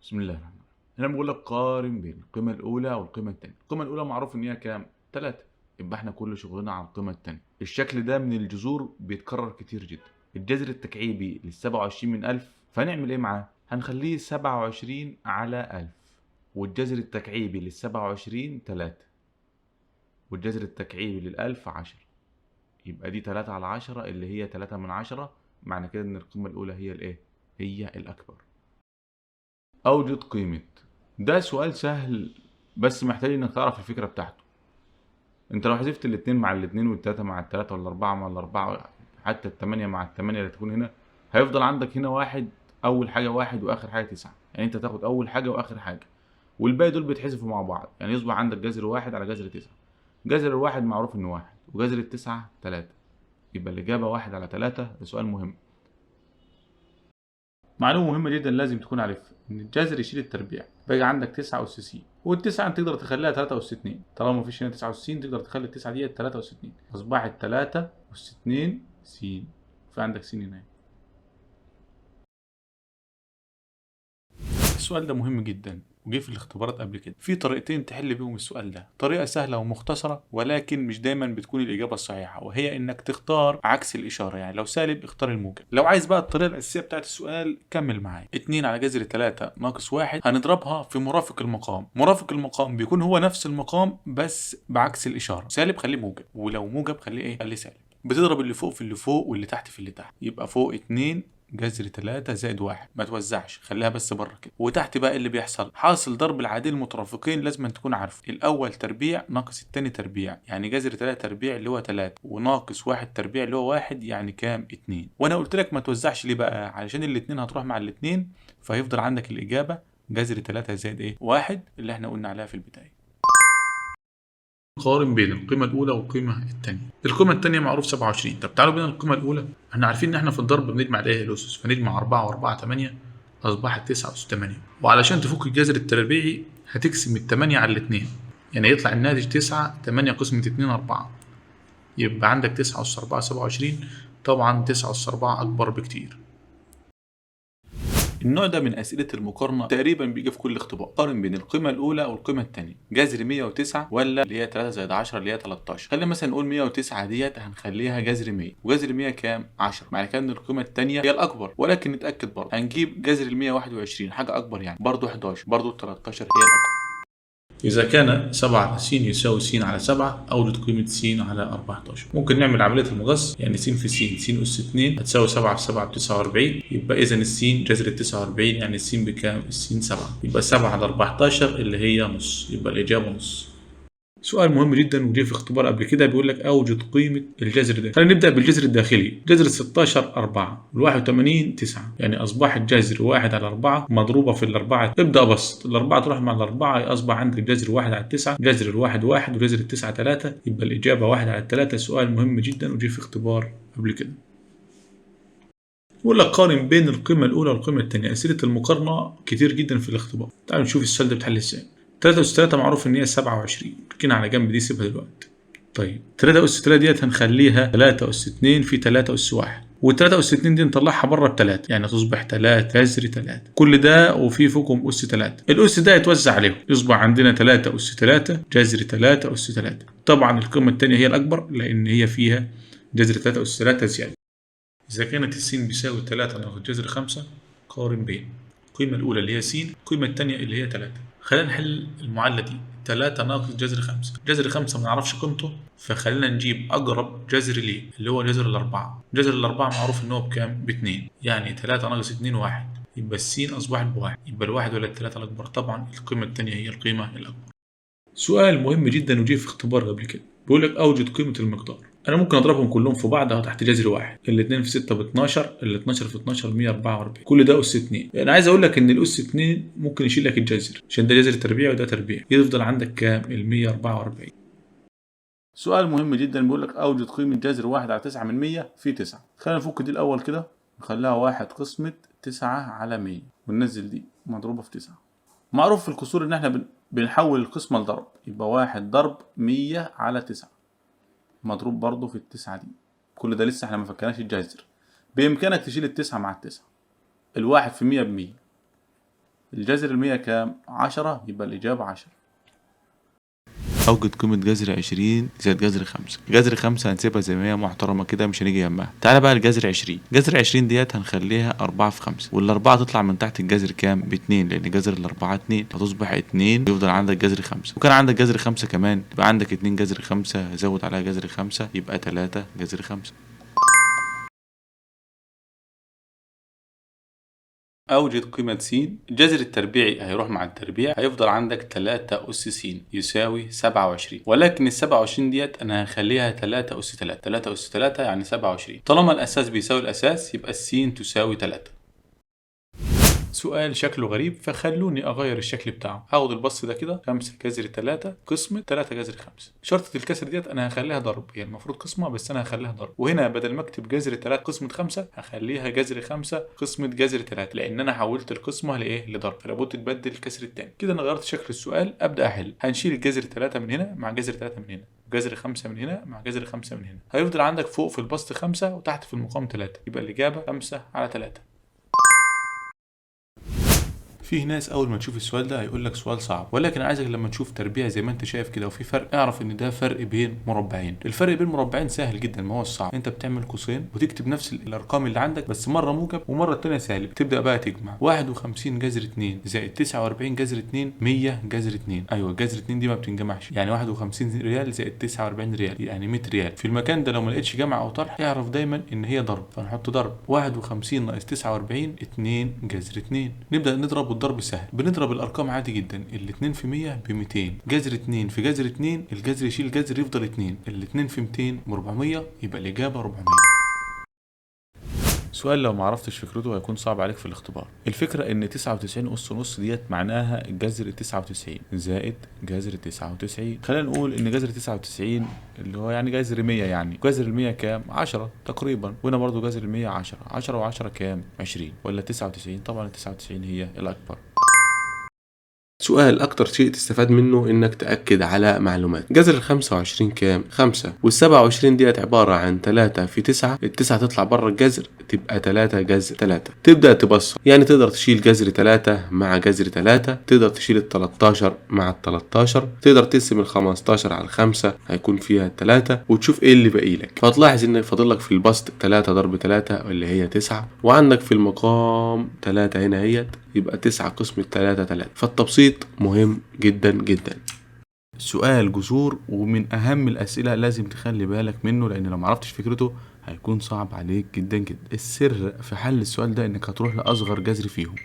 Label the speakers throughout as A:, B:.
A: بسم الله الرحمن الرحيم. هنا بيقول لك قارن بين القيمة الأولى والقيمة التانية. القيمة الأولى معروف إن هي كام؟ 3. يبقى احنا كل شغلنا على القيمة التانية. الشكل ده من الجذور بيتكرر كتير جدا. الجذر التكعيبي لل 27 من 1000، فهنعمل إيه معاه؟ هنخليه 27 على 1000. والجذر التكعيبي لل 27 3. والجذر التكعيبي لل 1000 10. يبقى دي 3 على 10 اللي هي 3 من 10. معنى كده إن القيمة الأولى هي الإيه؟ هي الأكبر. أوجد قيمة. ده سؤال سهل بس محتاج انك تعرف الفكرة بتاعته. انت لو حذفت الاتنين مع الاتنين والتلاتة مع التلاتة والاربعة مع الاربعة حتى التمانية مع التمانية اللي تكون هنا، هيفضل عندك هنا واحد. اول حاجة واحد واخر حاجة 9. يعني انت تاخد اول حاجة واخر حاجة والباقي دول بيتحذفوا مع بعض، يعني يصبح عندك جذر واحد على جذر 9. جذر الواحد معروف انه واحد وجذر التسعة 3. يبقى الاجابة واحد على 3. ده سؤال مهم. معلومة مهمة جدا لازم تكون عارفها، إن الجذر يشيل التربيع، بقى عندك 9 أس س، والتسعة أنت تقدر تخليها 3 أس 2، طالما مفيش هنا 9 أس س تقدر تخلي التسعة ديت 3 أس 2، أصبحت 3 أس 2 س، في عندك س هنا. السؤال ده مهم جدا وجه في الاختبارات قبل كده. في طريقتين تحل بيهم السؤال ده، طريقة سهلة ومختصرة ولكن مش دايما بتكون الإجابة الصحيحة، وهي إنك تختار عكس الإشارة. يعني لو سالب اختار الموجب. لو عايز بقى الطريقة الأساسية بتاعت السؤال كمل معايا. 2 على جذر 3 ناقص 1 هنضربها في مرافق المقام. مرافق المقام بيكون هو نفس المقام بس بعكس الإشارة. سالب خليه موجب، ولو موجب خليه إيه؟ خليه سالب. بتضرب اللي فوق في اللي فوق واللي تحت في اللي تحت، يبقى فوق 2 جذر 3 زائد 1. ما توزعش، خليها بس بره كده. وتحت بقى اللي بيحصل حاصل ضرب العادين المترافقين، لازم تكون عارفه. الاول تربيع ناقص الثاني تربيع، يعني جذر 3 تربيع اللي هو 3 وناقص 1 تربيع اللي هو 1، يعني كام؟ 2. وانا قلت لك ما توزعش ليه بقى؟ علشان الاثنين هتروح مع الاثنين، فهيفضل عندك الاجابه جذر 3 زائد ايه؟ 1 اللي احنا قلنا عليها في البدايه. قارن بين القيمة الأولى والقيمة الثانية. القيمة الثانية معروف 27. طب تعالوا بين القيمة الأولى. احنا عارفين إن احنا في الضرب بنجمع الإيه؟ الأسس، فنجمع 4 و4 8 أصبحت 9 أس 8. وعلشان تفك الجذر التربيعي هتقسم ال 8 على الاثنين، يعني يطلع الناتج 9. 8 قسمة 2 4. يبقى عندك 9 أس 4 27. طبعا 9 أس 4 أكبر بكتير. النوع ده من أسئلة المقارنة تقريبا بيجي في كل اختبار. قارن بين القيمة الأولى والقيمة الثانية. جذر 109 ولا اللي هي 3 زائد 10 اللي هي 13. خلينا مثلا نقول 109 ديت هنخليها جذر 100، وجذر 100 كام؟ 10. معنى كده إن القيمة الثانية هي الأكبر، ولكن نتأكد برضه. هنجيب جذر ال 121 حاجة أكبر، يعني برضه 11، برضه 13 هي الأكبر. إذا كان 7 س يساوي س على 7، أوجد قيمة س على 14. ممكن نعمل عملية المقص، يعني س في س أس 2 هتساوي 7 في 7 ب 49. يبقى إذا الس جذر ال 49، يعني الس بكام؟ الس 7. يبقى 7 على 14 اللي هي نص، يبقى الإجابة نص. سؤال مهم جدا وجه في اختبار قبل كده، بيقول لك اوجد قيمه الجذر ده. خلينا نبدا بالجذر الداخلي. جذر 16 4 وال 81 9، يعني اصبح الجذر 1 على 4 مضروبه في الاربعه. ابدا بسط، الاربعه تروح مع الاربعه اصبح عندك جذر 1 على 9، جذر الواحد 1 وجذر التسعه 3، يبقى الاجابه 1 على 3. سؤال مهم جدا وجه في اختبار قبل كده. بيقول لك قارن بين القيمة الأولى والقيمة الثانية. أسئلة المقارنة كتير جدا في الاختبار. تعالوا نشوف السؤال ده بتحل ازاي. 3 أس 3 معروف إن هي 27، ركينا على جنب دي سيبها دلوقتي. طيب 3 أس 3 ديت هنخليها 3 أس 2 في 3 أس 1، و3 أس 2 دي نطلعها بره ب 3، يعني تصبح 3 جذر 3. كل ده وفي فوقهم أس 3. الأس ده يتوزع عليهم، يصبح عندنا 3 أس 3 جذر 3 أس 3. طبعا القيمة الثانية هي الأكبر لأن هي فيها جذر 3 أس 3 زيادة. إذا كانت السين بيساوي 3 ناقص جذر 5، قارن بين القيمة الأولى اللي هي س القيمة الثانية اللي هي 3. خلينا نحل المعادلة دي. 3 ناقص جذر 5، جذر 5 ما نعرفش قيمته، فخلينا نجيب أقرب جذر ليه اللي هو جذر الأربعة. جذر الأربعة معروف إن هو بكام؟ ب2، يعني 3 ناقص 2 1، يبقى السين أصبحت بواحد، يبقى الواحد ولا الثلاثة الأكبر؟ طبعا القيمة الثانية هي القيمة الأكبر. سؤال مهم جدا وجه في اختبار قبل كده، بيقول لك اوجد قيمه المقدار. انا ممكن اضربهم كلهم في بعض اهو تحت جذر واحد. ال2 في 6 ب 12، ال12 في 12 144، كل ده اس 2. انا عايز اقول لك ان الاس 2 ممكن يشيل لك الجذر عشان ده جذر تربيع وده تربيع، يفضل عندك كام؟ ال 144. سؤال مهم جدا بيقول لك اوجد قيمه جذر 1 على 9 من 100 في 9. خلينا نفك دي الاول كده، نخليها 1 قسمه 9 على 100، وننزل دي مضروبه في 9. معروف في الكسور ان احنا بنحول القسمة لضرب، يبقى 1 ضرب 100 على 9 مضروب برضو في التسعة دي. كل ده لسه احنا ما فكناش الجذر. بإمكانك تشيل التسعة مع التسعة. الواحد في 100 ب100، الجذر المية كام؟ 10، يبقى الإجابة 10.
B: أوجد قيمة جذر 20 زائد جذر 5. جذر 5 هنسيبها زي ما هي محترمة كده، مش هنيجي جنبها. تعالى بقى لجذر 20. جذر 20 ديت هنخليها 4 في 5، والأربعة تطلع من تحت الجذر كام؟ ب2، لأن جذر الأربعة 2، هتصبح 2 يفضل عندك جذر 5. وكان عندك جذر 5 كمان، يبقى عندك 2 جذر 5 زود عليها جذر 5 يبقى 3 جذر 5.
A: أوجد قيمة س. الجذر التربيعي هيروح مع التربيع، هيفضل عندك 3 أس س يساوي 27، ولكن ال27 ديت أنا هخليها 3 أس 3. 3 أس 3 يعني 27. طالما الأساس بيساوي الأساس يبقى الس تساوي 3. سؤال شكله غريب، فخلوني اغير الشكل بتاعه. هاخد البسط ده كده 5 جذر 3 قسمة 3 جذر 5. شرطة الكسر ديت انا هخليها ضرب، هي يعني المفروض قسمة بس انا هخليها ضرب. وهنا بدل ما اكتب جذر 3 قسمة 5 هخليها جذر 5 قسمة جذر 3، لان انا حولت القسمة لايه؟ لضرب، فلابد تبدل الكسر الثاني. كده انا غيرت شكل السؤال. ابدا احل. هنشيل الجذر 3 من هنا مع جذر 3 من هنا، جذر 5 من هنا مع جذر 5 من هنا. هيفضل عندك فوق في البسط 5 وتحت في المقام 3، يبقى الاجابة 5 على 3. في ناس اول ما تشوف السؤال ده هيقول لك سؤال صعب، ولكن عايزك لما تشوف تربيع زي ما انت شايف كده وفي فرق، اعرف ان ده فرق بين مربعين. الفرق بين مربعين سهل جدا، ما هو الصعب. انت بتعمل قوسين وتكتب نفس الارقام اللي عندك، بس مره موجب ومره الثانيه سالب. تبدا بقى تجمع 51 جذر 2 زائد 49 جذر 2 100 جذر 2. ايوه جذر 2 دي ما بتنجمعش، يعني 51 ريال زائد 49 ريال يعني 100 ريال. في المكان ده لو ما لقيتش جمع او طرح اعرف دايما ان هي ضرب، فنحط ضرب. 51 ناقص 49 2 جذر 2. نبدا نضرب، والضرب سهل. بنضرب الارقام عادي جدا. ال2 في 100 ب 200. جذر 2 في جذر 2، الجذر يشيل جذر يفضل 2. ال2 في 200 ب 400، يبقى الاجابه 400. سؤال لو معرفتش فكرته هيكون صعب عليك في الاختبار. الفكرة ان 99 أس نص ديت معناها جذر 99 زائد جذر 99. خلينا نقول ان جذر 99 اللي هو يعني جذر 100، يعني جذر ال100 كام؟ 10 تقريبا، وهنا برضو جذر ال100 10. 10 و10 كام؟ 20 ولا 99؟ طبعا ال 99 هي الأكبر.
C: سؤال أكتر شيء تستفاد منه إنك تأكد على معلومات. جذر 25 كام؟ 5. وال27 ديت عبارة عن 3 في 9. ال9 تطلع بره الجذر تبقى 3 جذر 3. تبدأ تبسط، يعني تقدر تشيل جذر 3 مع جذر 3، تقدر تشيل ال13 مع ال13، تقدر تقسم ال15 على 5 هيكون فيها 3، وتشوف إيه اللي باقي لك. فتلاحظ إن فاضل لك في البسط 3 ضرب 3 اللي هي 9، وعندك في المقام 3 هنا هيت، يبقى 9 قسمة 3 3. فالتبسيط مهم جدا جدا.
B: سؤال جذور ومن اهم الاسئله لازم تخلي بالك منه، لان لو معرفتش فكرته هيكون صعب عليك جدا جدا. السر في حل السؤال ده انك هتروح لاصغر جذر فيهم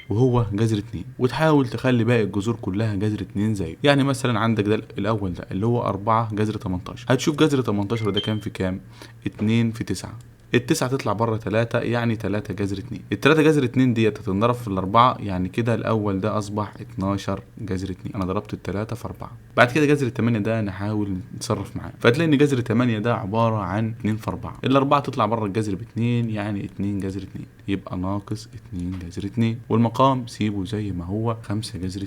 B: وهو جذر 2، وتحاول تخلي باقي الجذور كلها جذر 2 زيه. يعني مثلا عندك ده الاول ده اللي هو 4 جذر 18، هتشوف جذر 18 ده كام في كام؟ 2 في 9. ال9 تطلع بره 3 يعني 3 جذر 2. ال3 جذر 2 ديت هتنضرب في الأربعة، يعني كده الأول ده أصبح 12 جذر 2. أنا ضربت ال3 في 4. بعد كده جذر 8 ده نحاول نتصرف معاه، فتلاقي إن جذر 8 ده عبارة عن 2 في 4. الأربعة تطلع بره الجذر ب2 يعني 2 جذر 2، يبقى ناقص 2 جذر 2. والمقام سيبه زي ما هو 5 جذر 2،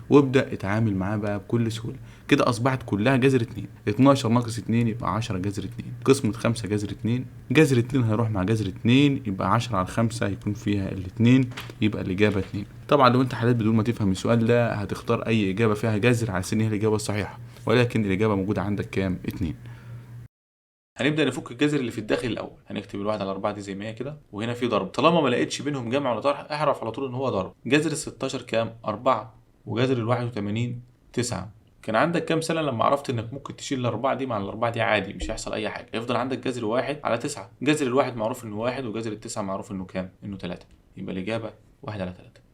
B: وابدأ اتعامل معاه بقى بكل سهولة. كده أصبحت كلها جذر 2. 12 ناقص 2 يبقى 10 جذر 2. قسمة 5 جذر 2. جذر 2 هيروح مع جذر 2 يبقى 10 على 5 هيكون فيها ال2، يبقى الإجابة 2. طبعا لو انت حليت بدون ما تفهم السؤال ده هتختار أي إجابة فيها جذر على سن هي الإجابة الصحيحة، ولكن الإجابة موجودة عندك كام؟ 2.
A: هنبدا نفك الجذر اللي في الداخل الاول. هنكتب الواحد على 4 دي زي ما هي كده، وهنا في ضرب. طالما ما لقيتش بينهم جمع ولا طرح اعرف على طول ان هو ضرب. جذر ال 16 كام؟ 4. وجذر ال 81 9. كان عندك كام سنه لما عرفت انك ممكن تشيل الاربعه دي مع الاربعه دي عادي مش هيحصل اي حاجه؟ يفضل عندك جذر 1 على 9. جذر الواحد معروف انه 1، وجذر ال9 معروف انه كام؟ انه 3. يبقى الاجابه 1 على 3.